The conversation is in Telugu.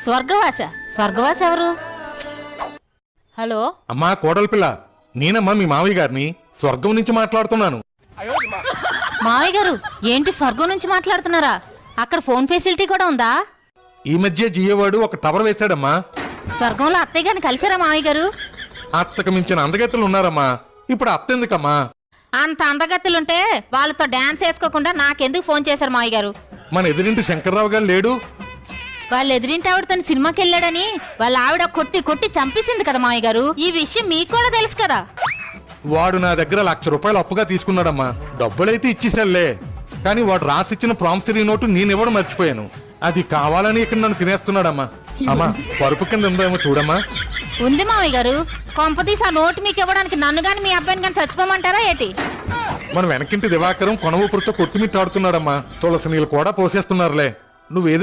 స్వర్గవాస ఎవరు? హలో అమ్మా కోడలి పిల్ల, నేనమ్మా మీ మావయ్య గారిని స్వర్గం నుంచి మాట్లాడుతున్నాను. మావయ్య గారు ఏంటి స్వర్గం నుంచి మాట్లాడుతున్నారా? అక్కడ ఫోన్ ఫెసిలిటీ కూడా ఉందా? ఈ మధ్య జియోవాడు ఒక టవర్ వేశాడమ్మా. స్వర్గంలో అత్తయ్య గారిని కలిసారా మావయ్య గారు? అత్తకు మించిన అందగత్తెలు ఉన్నారమ్మా. ఇప్పుడు అత్త ఎందుకమ్మా? అంత అందగత్తులుంటే వాళ్ళతో డాన్స్ వేసుకోకుండా నాకెందుకు ఫోన్ చేశారు మావయ్య గారు? మన ఎదురింటి శంకర్రావు గారు లేడు? వాళ్ళ ఎదురింటి ఆవిడ తన సినిమాకి వెళ్ళాడని వాళ్ళ ఆవిడ కొట్టి కొట్టి చంపేసింది కదా మావయ్య గారు. ఈ విషయం మీకు కూడా తెలుసు కదా. వాడు నా దగ్గర ₹1,00,000 అప్పుగా తీసుకున్నాడమ్మా. డబ్బులైతే ఇచ్చేసాలే, కానీ వాడు రాసిచ్చిన ప్రామిసరీ నోటు నేనివ్వడం మర్చిపోయాను. అది కావాలని ఇక్కడ నన్ను తినేస్తున్నాడమ్మా. అమ్మా పరుపు కింద ఉందేమో చూడమ్మా. ఉంది మావయ్య గారు. కొంపతీసి ఆ నోటు మీకు ఇవ్వడానికి నన్ను గాని మీ అబ్బాయిని గాని చచ్చిపోమంటారా ఏంటి? మన వెనకింటి దివాకరం కొన ఊపురుతో కొట్టుమిట్టాడుతున్నాడమ్మా. తులసి నీళ్ళు కూడా పోసేస్తున్నారులే. నువ్వేదో